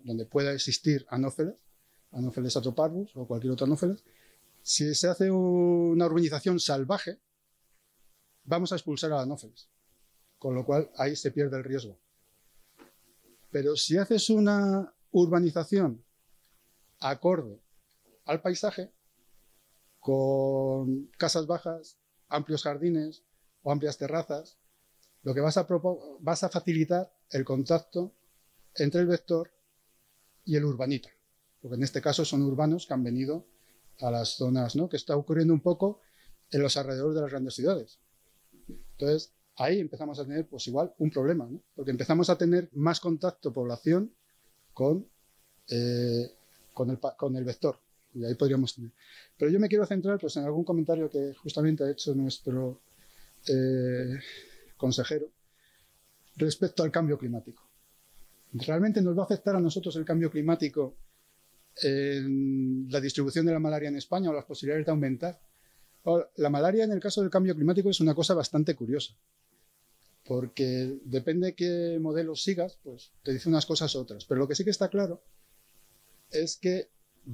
donde pueda existir Anopheles atroparvus o cualquier otro Anopheles. Si se hace una urbanización salvaje, vamos a expulsar a Anopheles, con lo cual ahí se pierde el riesgo. Pero si haces una urbanización acorde al paisaje, con casas bajas, amplios jardines o amplias terrazas, lo que vas a facilitar el contacto entre el vector y el urbanita, porque en este caso son urbanos que han venido a las zonas, ¿no? Que está ocurriendo un poco en los alrededores de las grandes ciudades. Entonces, ahí empezamos a tener, pues igual, un problema, ¿no? Porque empezamos a tener más contacto población con el vector. Y ahí podríamos tener. Pero yo me quiero centrar pues, en algún comentario que justamente ha hecho nuestro consejero respecto al cambio climático. ¿Realmente nos va a afectar a nosotros el cambio climático en la distribución de la malaria en España o las posibilidades de aumentar? La malaria en el caso del cambio climático es una cosa bastante curiosa, porque depende de qué modelos sigas, pues te dice unas cosas u otras. Pero lo que sí que está claro es que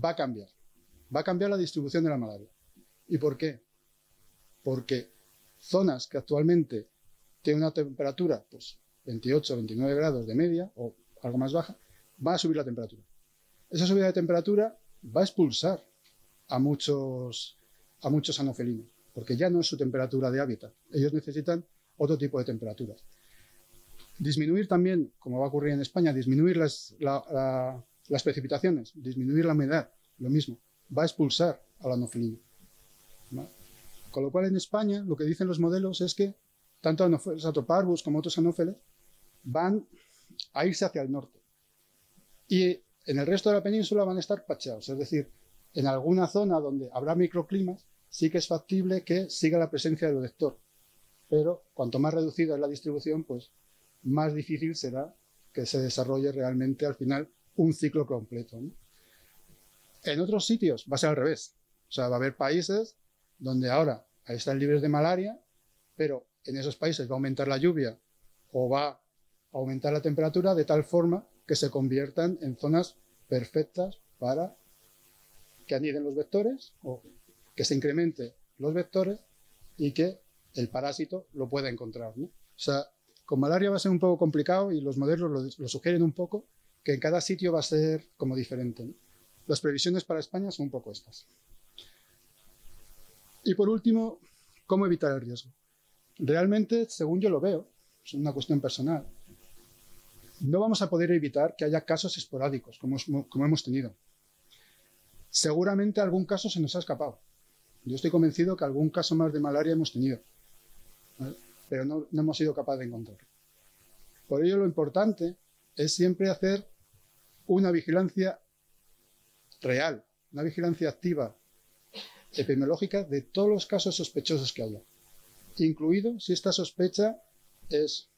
va a cambiar la distribución de la malaria. ¿Y por qué? Porque zonas que actualmente tienen una temperatura pues 28 o 29 grados de media o algo más baja, va a subir la temperatura. Esa subida de temperatura va a expulsar a muchos anofelinos, porque ya no es su temperatura de hábitat. Ellos necesitan otro tipo de temperaturas. Disminuir también, como va a ocurrir en España, disminuir las precipitaciones, disminuir la humedad, lo mismo, va a expulsar al anofelino. ¿Vale? Con lo cual en España lo que dicen los modelos es que tanto Anopheles atroparvus como otros anófeles van a irse hacia el norte. Y en el resto de la península van a estar pacheados, es decir, en alguna zona donde habrá microclimas sí que es factible que siga la presencia del vector, pero cuanto más reducida es la distribución, pues más difícil será que se desarrolle realmente al final un ciclo completo, ¿no? En otros sitios va a ser al revés, o sea, va a haber países donde ahora están libres de malaria, pero en esos países va a aumentar la lluvia o va a aumentar la temperatura de tal forma que se conviertan en zonas perfectas para que aniden los vectores o que se incrementen los vectores y que el parásito lo pueda encontrar, ¿no? O sea, con malaria va a ser un poco complicado y los modelos lo sugieren un poco, que en cada sitio va a ser como diferente, ¿no? Las previsiones para España son un poco estas. Y por último, ¿cómo evitar el riesgo? Realmente, según yo lo veo, es una cuestión personal, no vamos a poder evitar que haya casos esporádicos, como hemos tenido. Seguramente algún caso se nos ha escapado. Yo estoy convencido que algún caso más de malaria hemos tenido, ¿vale? Pero no hemos sido capaces de encontrarlo. Por ello, lo importante es siempre hacer una vigilancia real, una vigilancia activa, epidemiológica, de todos los casos sospechosos que haya, incluido si esta sospecha es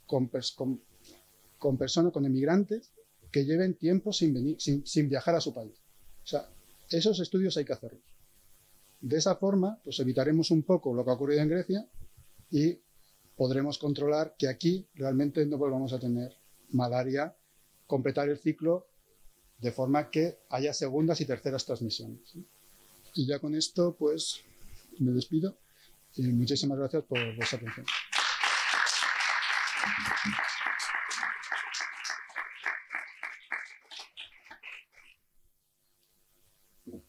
con personas, con emigrantes que lleven tiempo sin viajar a su país. O sea, esos estudios hay que hacerlos. De esa forma, pues evitaremos un poco lo que ha ocurrido en Grecia y podremos controlar que aquí realmente no volvamos a tener malaria, completar el ciclo de forma que haya segundas y terceras transmisiones. Y ya con esto, pues, me despido y muchísimas gracias por vuestra atención.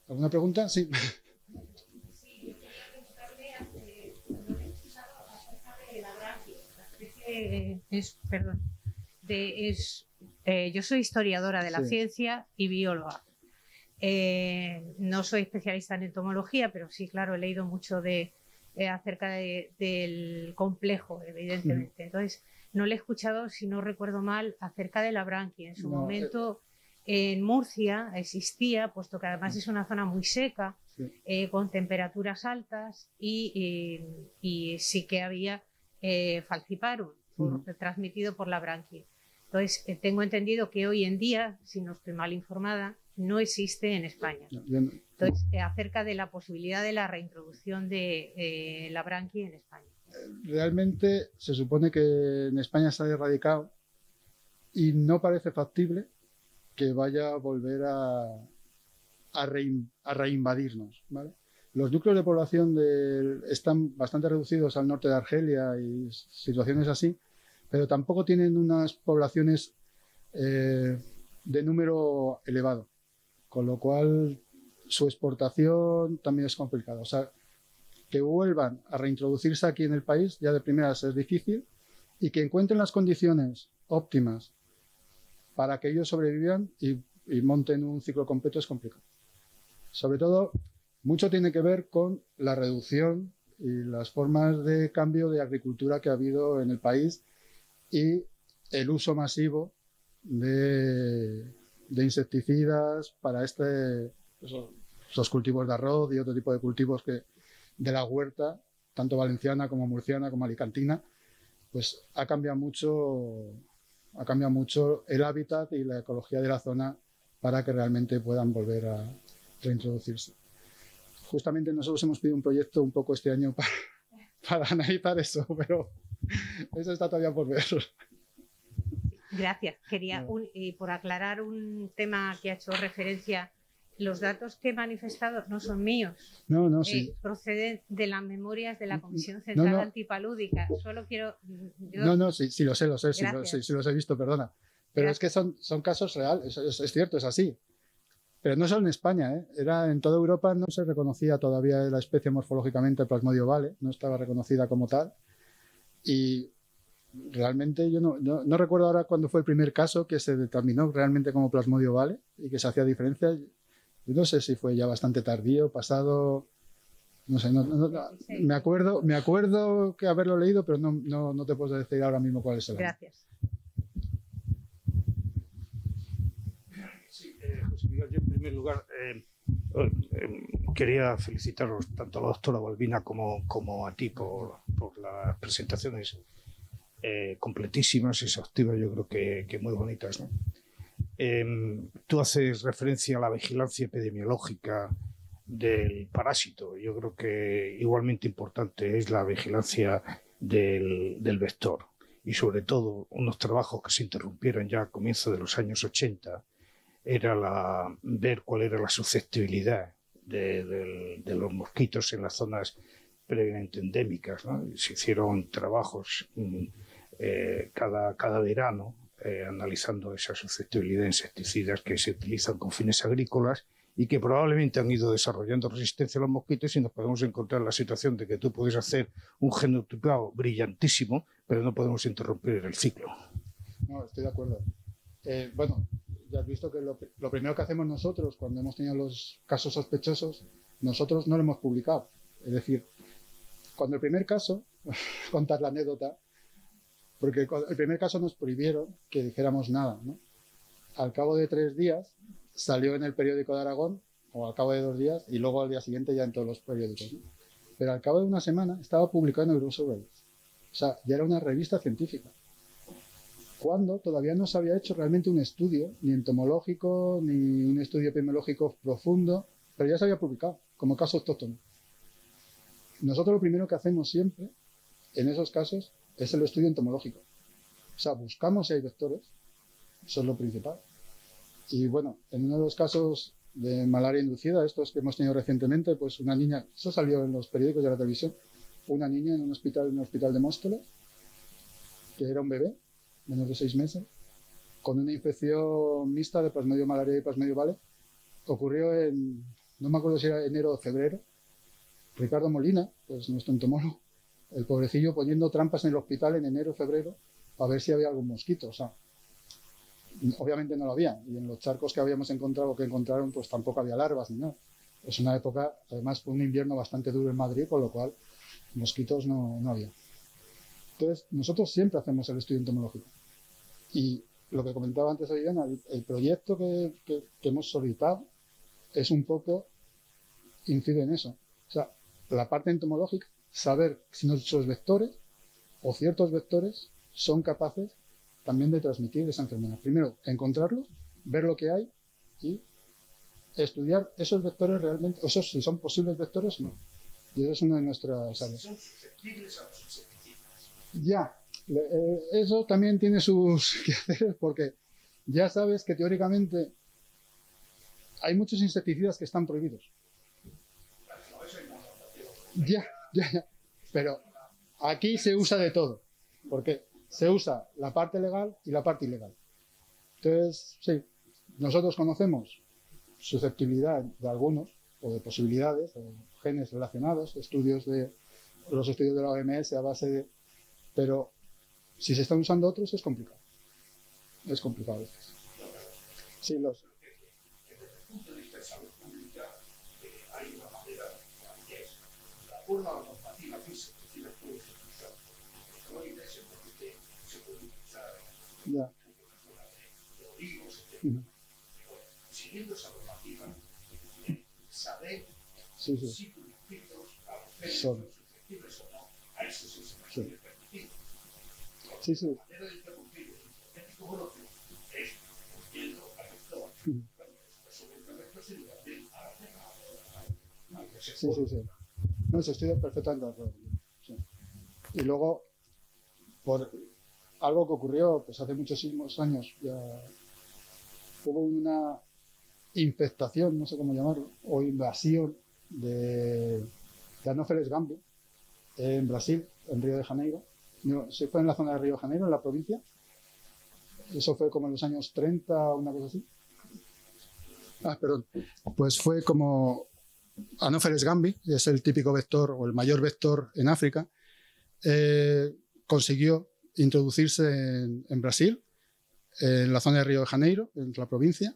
¿Alguna pregunta? Sí. Sí, yo quería preguntarle, no he escuchado acerca de la branquia. Yo soy historiadora de la ciencia y bióloga. No soy especialista en entomología, pero sí, claro, he leído mucho acerca del complejo, evidentemente. Entonces, no le he escuchado, si no recuerdo mal, acerca de la branquia. En su momento, en Murcia existía, puesto que además es una zona muy seca, con temperaturas altas, y sí que había falciparum transmitido por la branquia. Entonces, tengo entendido que hoy en día, si no estoy mal informada, no existe en España. Entonces, acerca de la posibilidad de la reintroducción de la branquia en España. Realmente se supone que en España se ha erradicado y no parece factible que vaya a volver a reinvadirnos, ¿vale? Los núcleos de población están bastante reducidos al norte de Argelia y situaciones así, pero tampoco tienen unas poblaciones de número elevado, con lo cual su exportación también es complicada. O sea, que vuelvan a reintroducirse aquí en el país ya de primeras es difícil, y que encuentren las condiciones óptimas para que ellos sobrevivan y monten un ciclo completo es complicado. Sobre todo, mucho tiene que ver con la reducción y las formas de cambio de agricultura que ha habido en el país y el uso masivo de insecticidas para esos cultivos de arroz y otro tipo de cultivos de la huerta, tanto valenciana como murciana como alicantina, pues ha cambiado mucho el hábitat y la ecología de la zona para que realmente puedan volver a reintroducirse. Justamente nosotros hemos pedido un proyecto un poco este año para analizar eso, pero eso está todavía por ver. Gracias. Quería, por aclarar un tema que ha hecho referencia, los datos que he manifestado no son míos. No, sí. Proceden de las memorias de la Comisión Central Antipalúdica. Solo quiero... Sí, lo sé, sí los he visto, perdona. Pero gracias. Es que son casos reales, es cierto, es así. Pero no solo en España, ¿eh? En toda Europa no se reconocía todavía la especie morfológicamente Plasmodium vale, no estaba reconocida como tal. Y realmente yo no recuerdo ahora cuándo fue el primer caso que se determinó realmente como Plasmodium vale y que se hacía diferencia. Yo no sé si fue ya bastante tardío, pasado, no sé, me acuerdo que haberlo leído, pero no te puedo decir ahora mismo cuál es el año. Gracias. Sí, José Miguel, yo en primer lugar quería felicitaros tanto a la doctora Balbina como a ti por las presentaciones completísimas, exhaustivas, yo creo que muy bonitas, ¿no? Tú haces referencia a la vigilancia epidemiológica del parásito. Yo creo que igualmente importante es la vigilancia del vector, y sobre todo unos trabajos que se interrumpieron ya a comienzos de los años 80 era ver cuál era la susceptibilidad de los mosquitos en las zonas previamente endémicas, ¿no? Se hicieron trabajos cada verano analizando esa susceptibilidad de insecticidas que se utilizan con fines agrícolas y que probablemente han ido desarrollando resistencia a los mosquitos, y nos podemos encontrar en la situación de que tú puedes hacer un genotipado brillantísimo, pero no podemos interrumpir el ciclo. No, estoy de acuerdo. Bueno, ya has visto que lo primero que hacemos nosotros cuando hemos tenido los casos sospechosos, nosotros no lo hemos publicado. Es decir, cuando el primer caso, contar la anécdota, Porque el primer caso nos prohibieron que dijéramos nada, ¿no? Al cabo de 3 días salió en el periódico de Aragón, o al cabo de 2 días, y luego al día siguiente ya en todos los periódicos, ¿no? Pero al cabo de una semana estaba publicado en Neurosurveillance. O sea, ya era una revista científica. Cuando todavía no se había hecho realmente un estudio, ni entomológico, ni un estudio epidemiológico profundo, pero ya se había publicado, como caso autóctono. Nosotros lo primero que hacemos siempre, en esos casos, es el estudio entomológico. O sea, buscamos si hay vectores, eso es lo principal. Y bueno, en uno de los casos de malaria inducida, estos que hemos tenido recientemente, pues una niña, eso salió en los periódicos de la televisión, una niña en un hospital de Móstoles, que era un bebé, menos de 6 meses, con una infección mixta de plasmodio malaria y plasmodio vale. Ocurrió en, no me acuerdo si era enero o febrero. Ricardo Molina, pues nuestro entomólogo, el pobrecillo poniendo trampas en el hospital en enero o febrero para ver si había algún mosquito. O sea, obviamente no lo había. Y en los charcos que habíamos encontrado, que encontraron, pues tampoco había larvas ni nada. Es una época, además fue un invierno bastante duro en Madrid, con lo cual mosquitos no había. Entonces, nosotros siempre hacemos el estudio entomológico. Y lo que comentaba antes Viviana, el proyecto que hemos solicitado es un poco, incide en eso. O sea, la parte entomológica, saber si nuestros vectores o ciertos vectores son capaces también de transmitir esa enfermedad. Primero, encontrarlos, ver lo que hay y estudiar esos vectores realmente, o esos, si son posibles vectores o no. Y eso es una de nuestras áreas. ¿Son susceptibles a los insecticidas? Ya, eso también tiene sus quehaceres, porque ya sabes que teóricamente hay muchos insecticidas que están prohibidos. Ya. Pero aquí se usa de todo, porque se usa la parte legal y la parte ilegal. Entonces, sí, nosotros conocemos susceptibilidad de algunos, o de posibilidades, o genes relacionados, los estudios de la OMS a base de... Pero si se están usando otros es complicado. Es complicado a veces. Sí, los... Desde el punto de vista de salud pública, hay una manera que es, de acuerdo a la normativa que se puede utilizar, no hay intención porque se puede utilizar Ya. de olivos, etc. Siguiendo esa normativa, saber si tus inscritos a los genes son susceptibles o no, a eso sí se nos puede permitir. Sí. La manera de interrumpir el sintético brote es yendo al vector. Sobre el vector se le da bien a la pena. Sí. No, se estoy perfectamente de acuerdo. Sí. Y luego, por algo que ocurrió pues hace muchísimos años, ya hubo una infestación, no sé cómo llamarlo, o invasión de Anopheles gambiae en Brasil, en Río de Janeiro. No, se fue en la zona de Río de Janeiro, en la provincia. Eso fue como en los años 30, una cosa así. Perdón. Pues fue como Anopheles gambiae, es el típico vector o el mayor vector en África, consiguió introducirse en Brasil, en la zona de Río de Janeiro, en la provincia,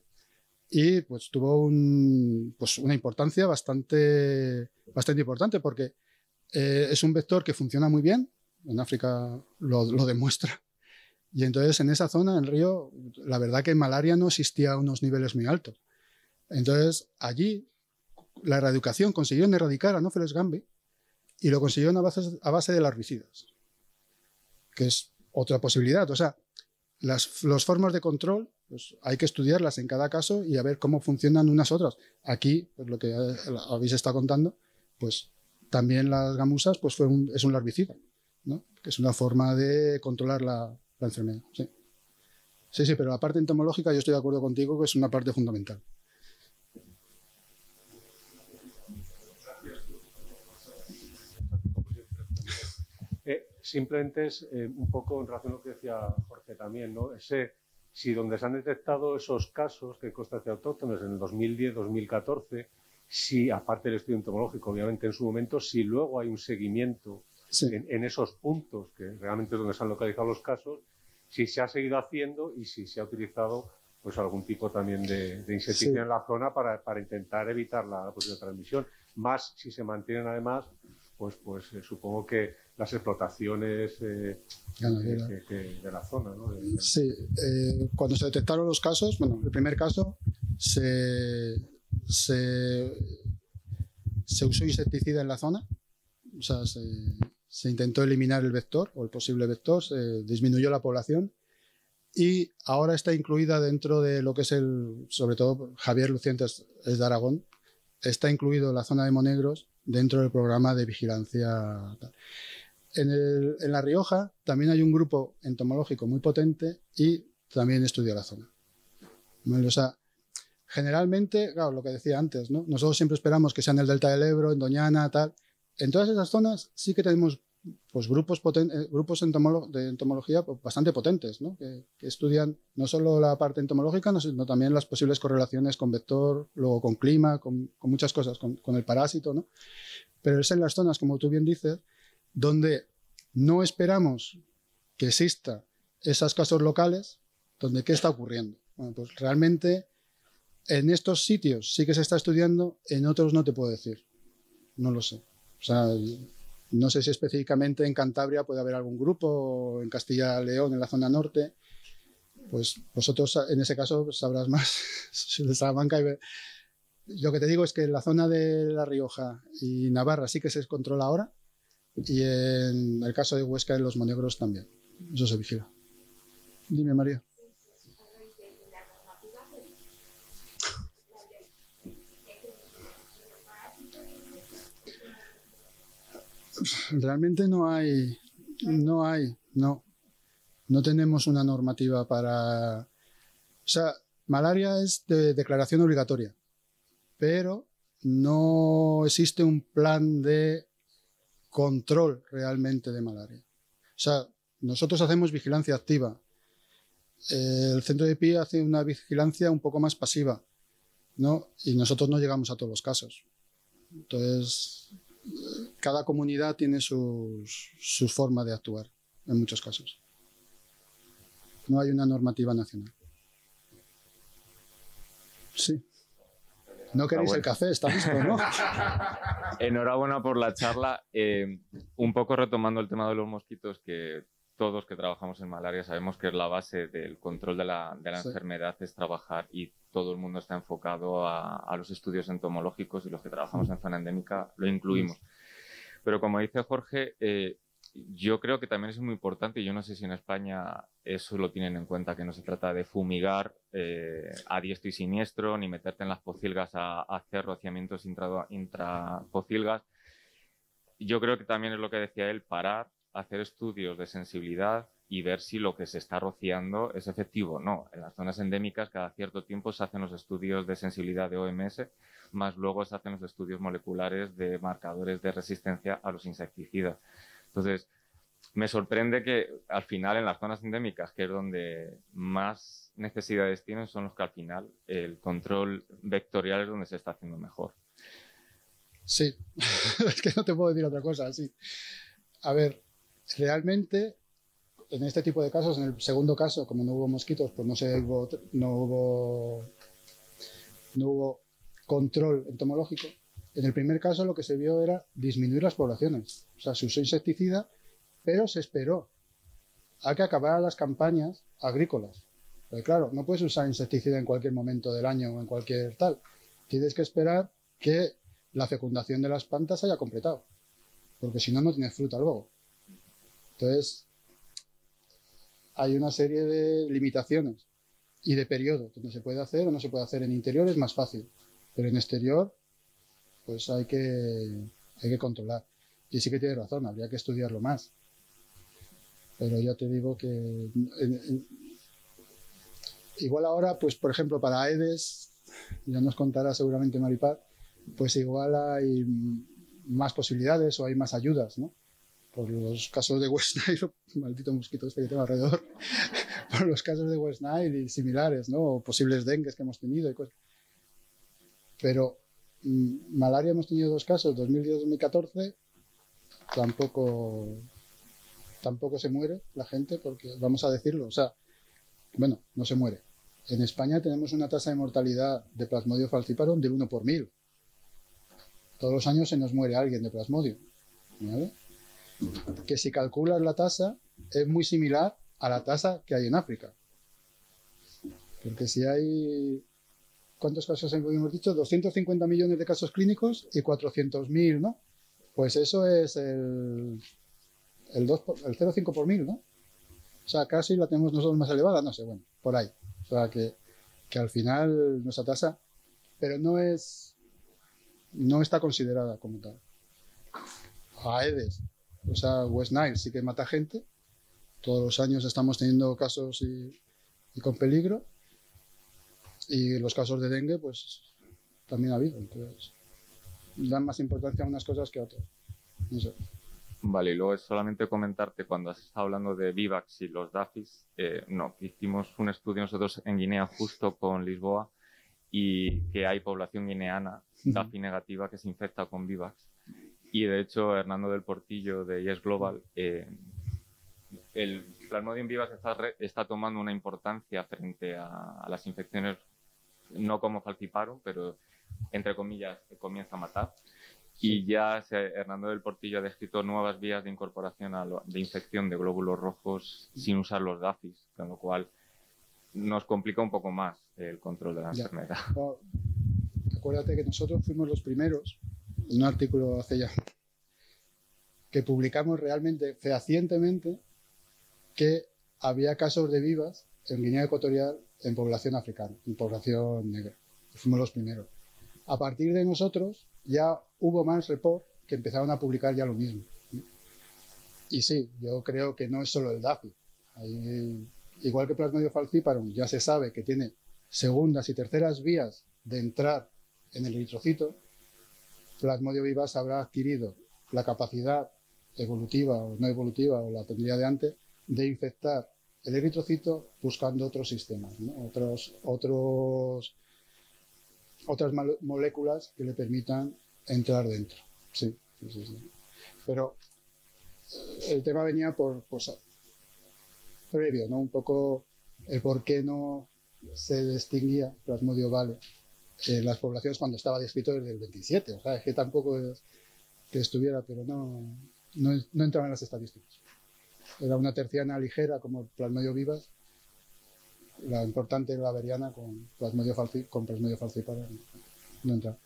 y pues tuvo una importancia bastante importante porque es un vector que funciona muy bien, en África lo demuestra, y entonces en esa zona, en Río, la verdad que malaria no existía a unos niveles muy altos. Entonces allí la erradicación consiguieron erradicar Anopheles gambiae y lo consiguieron a base de larvicidas, que es otra posibilidad. O sea, las formas de control pues hay que estudiarlas en cada caso y a ver cómo funcionan unas otras. Aquí, pues lo que habéis estado contando, pues también las gamusas pues es un larvicida, ¿no? Que es una forma de controlar la enfermedad. Sí, pero la parte entomológica yo estoy de acuerdo contigo que es una parte fundamental. Simplemente es un poco en relación a lo que decía Jorge también, ¿no? Si donde se han detectado esos casos que constancia autóctonos en el 2010-2014, si aparte del estudio entomológico, obviamente en su momento, si luego hay un seguimiento en esos puntos, que realmente es donde se han localizado los casos, si se ha seguido haciendo y si se ha utilizado pues algún tipo también de insecticida en la zona para intentar evitar la posible transmisión. Más si se mantienen además, pues supongo que las explotaciones de la zona, ¿no? Sí, cuando se detectaron los casos, bueno, el primer caso se usó insecticida en la zona, o sea, se intentó eliminar el vector o el posible vector, se disminuyó la población y ahora está incluida dentro de lo que es sobre todo Javier Lucientes es de Aragón, está incluido la zona de Monegros dentro del programa de vigilancia. En La Rioja también hay un grupo entomológico muy potente y también estudia la zona. ¿Vale? O sea, generalmente, claro, lo que decía antes, ¿no? Nosotros siempre esperamos que sea en el Delta del Ebro, en Doñana, tal. En todas esas zonas sí que tenemos pues, grupos de entomología bastante potentes, ¿no? Que estudian no solo la parte entomológica, sino también las posibles correlaciones con vector, luego con clima, con muchas cosas, con el parásito, ¿no? Pero es en las zonas, como tú bien dices, donde no esperamos que exista esos casos locales, donde ¿qué está ocurriendo? Bueno, pues realmente en estos sitios sí que se está estudiando, en otros no te puedo decir, no lo sé. O sea, no sé si específicamente en Cantabria puede haber algún grupo, o en Castilla y León, en la zona norte, pues vosotros en ese caso sabrás más de Salamanca. Lo que te digo es que en la zona de La Rioja y Navarra sí que se controla ahora, y en el caso de Huesca, en los Monegros también. Eso se vigila. Dime, María. Realmente no tenemos una normativa para... O sea, malaria es de declaración obligatoria, pero no existe un plan de control realmente de malaria. O sea, nosotros hacemos vigilancia activa. El centro de PI hace una vigilancia un poco más pasiva, ¿no? Y nosotros no llegamos a todos los casos. Entonces, cada comunidad tiene su forma de actuar en muchos casos. No hay una normativa nacional. Sí. No queréis el café, está listo, ¿no? Enhorabuena por la charla. Un poco retomando el tema de los mosquitos, que todos que trabajamos en malaria sabemos que es la base del control de la sí. enfermedad, es trabajar, y todo el mundo está enfocado a los estudios entomológicos, y los que trabajamos en zona endémica lo incluimos. Pero como dice Jorge, yo creo que también es muy importante, y yo no sé si en España eso lo tienen en cuenta, que no se trata de fumigar a diestro y siniestro, ni meterte en las pocilgas a hacer rociamientos intrapocilgas. Yo creo que también es lo que decía él, parar, hacer estudios de sensibilidad y ver si lo que se está rociando es efectivo o no. En las zonas endémicas cada cierto tiempo se hacen los estudios de sensibilidad de OMS, más luego se hacen los estudios moleculares de marcadores de resistencia a los insecticidas. Entonces, me sorprende que al final en las zonas endémicas, que es donde más necesidades tienen, son los que al final el control vectorial es donde se está haciendo mejor. Sí, es que no te puedo decir otra cosa. Sí. A ver, realmente en este tipo de casos, en el segundo caso, como no hubo mosquitos, pues no hubo control entomológico. En el primer caso lo que se vio era disminuir las poblaciones. O sea, se usó insecticida, pero se esperó a que acabaran las campañas agrícolas. Porque claro, no puedes usar insecticida en cualquier momento del año o en cualquier tal. Tienes que esperar que la fecundación de las plantas haya completado. Porque si no, no tienes fruta luego. Entonces, hay una serie de limitaciones y de periodos donde se puede hacer o no se puede hacer. En interior es más fácil, pero en exterior pues hay que controlar. Y sí que tienes razón, habría que estudiarlo más. Pero ya te digo que igual ahora, pues por ejemplo, para Aedes, ya nos contará seguramente Maripaz, pues igual hay más posibilidades o hay más ayudas, ¿no? Por los casos de West Nile, maldito mosquito este que tengo alrededor, por los casos de West Nile y similares, ¿no? O posibles dengues que hemos tenido y cosas. Pero malaria hemos tenido 2 casos, 2010-2014, tampoco se muere la gente, porque vamos a decirlo, o sea, bueno, no se muere. En España tenemos una tasa de mortalidad de Plasmodium falciparum del 1 por 1000. Todos los años se nos muere alguien de Plasmodium, ¿vale? que si calculas la tasa es muy similar a la tasa que hay en África. Porque si hay, ¿cuántos casos hemos dicho? 250 millones de casos clínicos y 400.000, ¿no? Pues eso es el 0,5 por mil, ¿no? O sea, casi la tenemos nosotros más elevada, no sé, bueno, por ahí. O sea, que al final nuestra tasa, pero no está considerada como tal. Aedes, o sea, West Nile sí que mata gente. Todos los años estamos teniendo casos y con peligro. Y los casos de dengue, pues también ha habido. Entonces, dan más importancia a unas cosas que a otras. No sé. Vale, y luego es solamente comentarte, cuando has estado hablando de Vivax y los DAFIs, hicimos un estudio nosotros en Guinea justo con Lisboa y que hay población guineana DAFI negativa que se infecta con Vivax. Y de hecho, Hernando del Portillo de Yes Global, el Plasmodium vivax está tomando una importancia frente a las infecciones, no como falciparum, pero entre comillas comienza a matar. Y ya Hernando del Portillo ha descrito nuevas vías de incorporación de infección de glóbulos rojos sin usar los DAFIs, con lo cual nos complica un poco más el control de la enfermedad. No, acuérdate que nosotros fuimos los primeros, en un artículo hace ya, que publicamos realmente fehacientemente que había casos de vivas en Guinea Ecuatorial en población africana, en población negra. Fuimos los primeros. A partir de nosotros ya hubo más reports que empezaron a publicar ya lo mismo. Y sí, yo creo que no es solo el DAFI. Igual que Plasmodium falciparum ya se sabe que tiene segundas y terceras vías de entrar en el eritrocito, Plasmodium vivax habrá adquirido la capacidad evolutiva o no evolutiva, o la tendría de antes, de infectar el eritrocito buscando otros sistemas, ¿no? Otras moléculas que le permitan entrar dentro. Sí. Pero el tema venía por previo, ¿no? Un poco el por qué no se distinguía Plasmodium vale en las poblaciones cuando estaba descrito desde el 27. O sea, es que tampoco es que estuviera, pero no entraba en las estadísticas. Era una terciana ligera como el Plasmodium vivax. La importante era la beriana con Plasmodium falciparum. No entra.